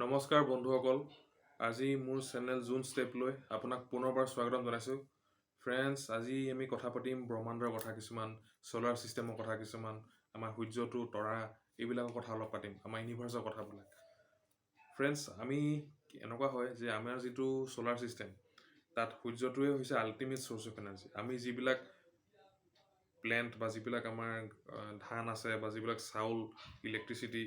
নমস্কাৰ বন্ধুসকল, আজি মোৰ চেনেল জুন ষ্টেপলৈ আপোনাক পুনৰবাৰ স্বাগতম জনাইছোঁ। ফ্ৰেণ্ডছ, আজি আমি কথা পাতিম ব্ৰহ্মাণ্ডৰ কথা কিছুমান, ছ'লাৰ ছিষ্টেমৰ কথা কিছুমান, আমাৰ সূৰ্যটো, তৰা এইবিলাকৰ কথা অলপ পাতিম, আমাৰ ইউনিভাৰ্চৰ কথাবিলাক। ফ্ৰেণ্ডছ, আমি এনেকুৱা হয় যে আমাৰ যিটো ছ'লাৰ ছিষ্টেম, তাত সূৰ্যটোৱে হৈছে আল্টিমেট চ'ৰ্চ অফ এনাৰ্জি। আমি যিবিলাক প্লেণ্ট বা যিবিলাক আমাৰ ধান আছে বা যিবিলাক চাউল, ইলেক্ট্ৰিচিটি,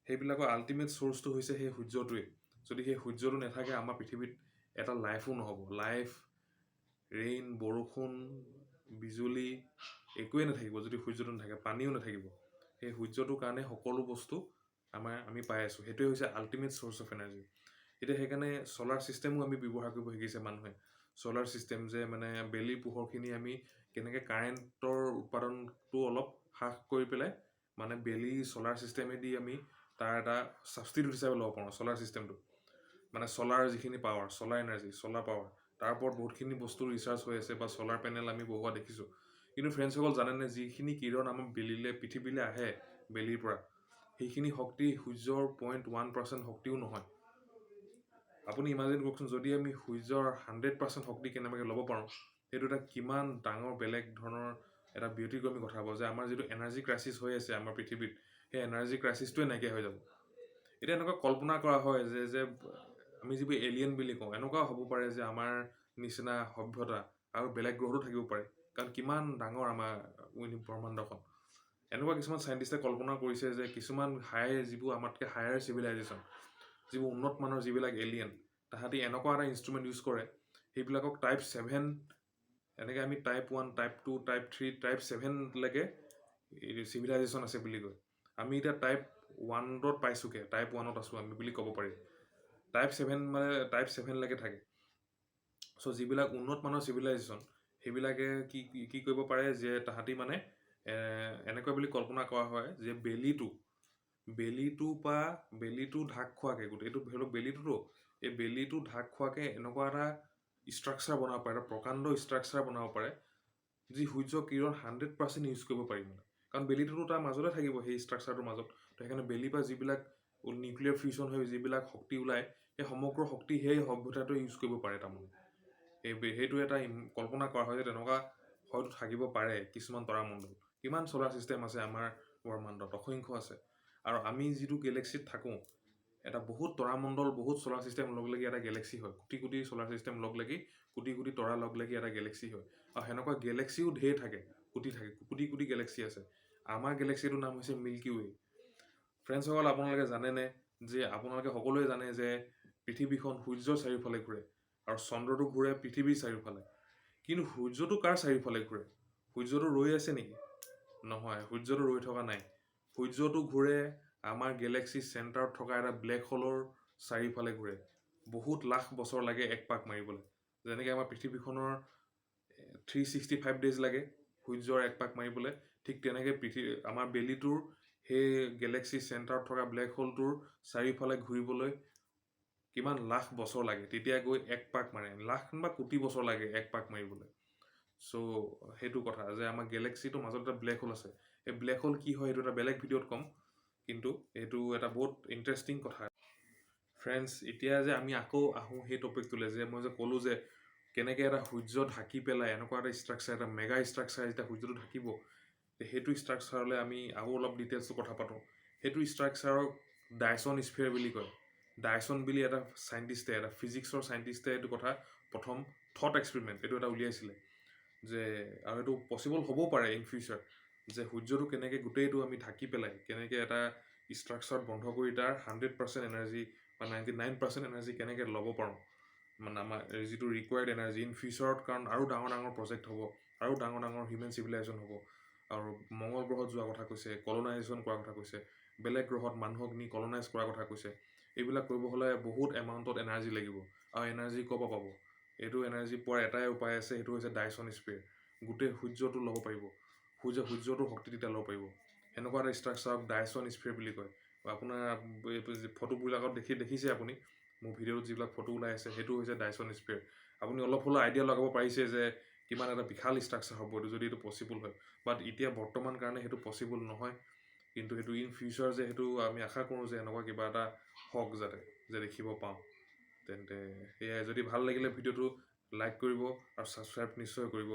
সেইবিলাকৰ আল্টিমেট চ'ৰ্চটো হৈছে সেই সূৰ্যটোৱে। যদি সেই সূৰ্যটো নাথাকে আমাৰ পৃথিৱীত এটা লাইফো নহ'ব। লাইফ, ৰেইন, বৰষুণ, বিজুলী একোৱেই নাথাকিব যদি সূৰ্যটো নাথাকে, পানীও নাথাকিব। সেই সূৰ্যটোৰ কাৰণে সকলো বস্তু আমি পাই আছোঁ। সেইটোৱে হৈছে আল্টিমেট চ'ৰ্চ অফ এনাৰ্জি। এতিয়া সেইকাৰণে ছ'লাৰ ছিষ্টেমো আমি ব্যৱহাৰ কৰিব শিকিছে মানুহে। ছ'লাৰ ছিষ্টেম যে মানে বেলিৰ পোহৰখিনি আমি কেনেকৈ কাৰেণ্টৰ উৎপাদনটো অলপ হ্ৰাস কৰি পেলাই মানে বেলি ছ'লাৰ ছিষ্টেমেদি আমি তাৰ এটা ছাবষ্টিটিউট হিচাপে ল'ব পাৰোঁ ছ'লাৰ ছিষ্টেমটো। মানে ছ'লাৰ যিখিনি power, solar energy, solar power, তাৰ ওপৰত বহুতখিনি বস্তু ৰিচাৰ্চ হৈ আছে বা ছ'লাৰ পেনেল আমি বহুৱা দেখিছোঁ। কিন্তু ফ্ৰেণ্ডছসকল জানেনে, যিখিনি কিৰণ আমাৰ পৃথিৱীলৈ আহে বেলিৰ পৰা, সেইখিনি শক্তি সূৰ্যৰ 0.1% শক্তিও নহয়। আপুনি ইমাজিন কৰকচোন, যদি আমি সূৰ্যৰ 100% শক্তি কেনেবাকৈ ল'ব পাৰোঁ, সেইটো এটা কিমান ডাঙৰ বেলেগ ধৰণৰ এটা ব্যতিক্ৰমী কথা হ'ব যে আমাৰ যিটো এনাৰ্জি ক্ৰাইচিছ হৈ আছে আমাৰ পৃথিৱীত, সেই এনাৰ্জি ক্ৰাইচিছটোৱে নাইকিয়া হৈ যাব। এতিয়া এনেকুৱা কল্পনা কৰা হয় যে আমি যিবোৰ এলিয়েন বুলি কওঁ, এনেকুৱাও হ'ব পাৰে যে আমাৰ নিচিনা সভ্যতা আৰু বেলেগ গ্ৰহতো থাকিব পাৰে। কাৰণ কিমান ডাঙৰ আমাৰ ব্ৰহ্মাণ্ডখন। এনেকুৱা কিছুমান চাইণ্টিষ্টে কল্পনা কৰিছে যে কিছুমান যিবোৰ আমাতকৈ হায়াৰ চিভিলাইজেশ্যন, যিবোৰ উন্নত মানৰ যিবিলাক এলিয়েন, তাহাঁতি এনেকুৱা এটা ইনষ্ট্ৰুমেণ্ট ইউজ কৰে, সেইবিলাকক টাইপ 7, এনেকৈ আমি টাইপ 1, টাইপ 2, টাইপ 3, টাইপ 7লৈকে চিভিলাইজেশ্যন আছে বুলি কয়। আমি এতিয়া টাইপ 1ত পাইছোঁগৈ, টাইপ 1ত আছোঁ আমি বুলি ক'ব পাৰি। টাইপ 7লৈকে থাকে। চ' যিবিলাক উন্নত মানৰ চিভিলাইজেশ্যন, সেইবিলাকে কি কৰিব পাৰে যে তাহাঁতি মানে এনেকুৱা বুলি কল্পনা কৰা হয় যে বেলিটো ঢাক খোৱাকৈ, গোটেইটো ধৰি লওক বেলিটোতো, এই বেলিটো ঢাক খোৱাকৈ এনেকুৱা এটা ষ্ট্ৰাকচাৰ বনাব পাৰে, এটা প্ৰকাণ্ড ষ্ট্ৰাকচাৰ বনাব পাৰে, যি সূৰ্য কিৰণ 100% ইউজ কৰিব পাৰিম। কাৰণ বেলিটোতো তাৰ মাজতে থাকিব, সেই ষ্ট্ৰাকচাৰটোৰ মাজত। তো সেইকাৰণে বেলিৰ পৰা যিবিলাক নিউক্লিয়াৰ ফিউচন হৈ যিবিলাক শক্তি ওলায়, সেই সমগ্ৰ শক্তি সেই সভ্যতাটোৱে ইউজ কৰিব পাৰে। তাৰমানে সেইটো এটা কল্পনা কৰা হয় যে তেনেকুৱা হয়তো থাকিব পাৰে কিছুমান তৰামণ্ডল। কিমান ছ'লাৰ ছিষ্টেম আছে আমাৰ ব্ৰহ্মাণ্ডত, অসংখ্য আছে। আৰু আমি যিটো গেলেক্সিত থাকোঁ, এটা বহুত তৰামণ্ডল, বহুত ছ'লাৰ ছিষ্টেম লগ লাগি এটা গেলেক্সি হয়। কোটি কোটি ছ'লাৰ ছিষ্টেম লগ লাগি, কোটি কোটি তৰা লগ লাগি এটা গেলেক্সি হয়। আৰু সেনেকুৱা গেলেক্সিও ঢেৰ থাকে, কোটি কোটি গেলেক্সি আছে। আমাৰ গেলেক্সিটোৰ নাম হৈছে মিল্কি ৱে। ফ্ৰেণ্ডছসকল, আপোনালোকে জানেনে যে আপোনালোকে সকলোৱে জানে যে পৃথিৱীখন সূৰ্যৰ চাৰিওফালে ঘূৰে আৰু চন্দ্ৰটো ঘূৰে পৃথিৱীৰ চাৰিওফালে। কিন্তু সূৰ্যটো কাৰ চাৰিওফালে ঘূৰে? সূৰ্যটো ৰৈ আছে নেকি? নহয়, সূৰ্যটো ৰৈ থকা নাই। সূৰ্যটো ঘূৰে আমাৰ গেলেক্সিৰ চেণ্টাৰত থকা এটা ব্লেক হোলৰ চাৰিওফালে ঘূৰে। বহুত লাখ বছৰ লাগে এক পাক মাৰিবলৈ। যেনেকৈ আমাৰ পৃথিৱীখনৰ 365 ডেইজ লাগে সূৰ্যৰ এক পাক মাৰিবলৈ, ঠিক তেনেকৈ আমাৰ বেলিটোৰ সেই গেলেক্সিৰ চেণ্টাৰত থকা ব্লেক হোলটোৰ চাৰিওফালে ঘূৰিবলৈ কিমান লাখ বছৰ লাগে, তেতিয়া গৈ এক পাক মাৰে। লাখ বা কোটি বছৰ লাগে এক পাক মাৰিবলৈ। চ' সেইটো কথা যে আমাৰ গেলেক্সিটোৰ মাজত এটা ব্লেক হোল আছে। এই ব্লেক হোল কি হয় সেইটো এটা বেলেগ ভিডিঅ'ত ক'ম, কিন্তু এইটো এটা বহুত ইণ্টাৰেষ্টিং কথা। ফ্ৰেণ্ডছ, এতিয়া যে আমি আকৌ আহোঁ সেই টপিকটোলৈ, যে মই যে ক'লোঁ যে কেনেকৈ এটা সূৰ্য ঢাকি পেলাই এনেকুৱা এটা ষ্ট্ৰাকচাৰ, এটা মেগা ষ্ট্ৰাকচাৰ যেতিয়া সূৰ্যটো ঢাকিব, সেইটো ষ্ট্ৰাকচাৰলৈ আমি আৰু অলপ ডিটেইলছত কথা পাতোঁ। সেইটো ষ্ট্ৰাকচাৰক ডাইচন স্ফিয়াৰ বুলি কয়। ডাইচন বুলি এটা চাইণ্টিষ্টে, এটা ফিজিক্সৰ চাইণ্টিষ্টে এইটো কথা প্ৰথম থট এক্সপেৰিমেণ্ট এইটো এটা উলিয়াইছিলে যে, আৰু এইটো পচিবল হ'বও পাৰে ইন ফিউচাৰ, যে সূৰ্যটো কেনেকৈ গোটেইটো আমি ঢাকি পেলাই কেনেকৈ এটা ষ্ট্ৰাকচাৰত বন্ধ কৰি তাৰ 100% এনাৰ্জি বা 99% এনাৰ্জি কেনেকৈ ল'ব পাৰোঁ। মানে আমাৰ যিটো ৰিকুৱাৰ্ড এনাৰ্জি ইন ফিউচাৰত, কাৰণ আৰু ডাঙৰ ডাঙৰ প্ৰজেক্ট হ'ব, আৰু ডাঙৰ ডাঙৰ হিউমেন চিভিলাইজেশ্যন হ'ব, আৰু মংগল গ্ৰহত যোৱাৰ কথা কৈছে, কলনাইজেশ্যন কৰাৰ কথা কৈছে, বেলেগ গ্ৰহত মানুহক নি কলনাইজ কৰাৰ কথা কৈছে। এইবিলাক কৰিব হ'লে বহুত এমাউণ্টত এনাৰ্জি লাগিব। আৰু এনাৰ্জি ক'ৰ পৰা পাব? এইটো এনাৰ্জি পোৱাৰ এটাই উপায় আছে, সেইটো হৈছে ডাইচন স্ফিয়াৰ। গোটেই সূৰ্যটো ল'ব পাৰিব, সূৰ্যটোৰ শক্তি তেতিয়া ল'ব পাৰিব। সেনেকুৱা এটা ষ্ট্ৰাকচাৰক ডাইচন স্ফিয়াৰ বুলি কয়। আপোনাৰ ফটোবিলাকত দেখিছে আপুনি, মোৰ ভিডিঅ'ত যিবিলাক ফটো ওলাই আছে, সেইটো হৈছে ডাইচন স্ফিয়াৰ। আপুনি অলপ হ'লেও আইডিয়া লগাব পাৰিছে যে কিমান এটা বিশাল ষ্ট্ৰাকচাৰ হ'ব এইটো, যদি এইটো পচিবল হয়। বাট এতিয়া বৰ্তমান কাৰণে সেইটো পচিবল নহয়। কিন্তু সেইটো ইন ফিউচাৰ যে সেইটো আমি আশা কৰোঁ যে এনেকুৱা কিবা এটা হওক যাতে যে দেখিব পাওঁ। তেন্তে সেয়াই, যদি ভাল লাগিলে ভিডিঅ'টো লাইক কৰিব আৰু ছাবস্ক্ৰাইব নিশ্চয় কৰিব।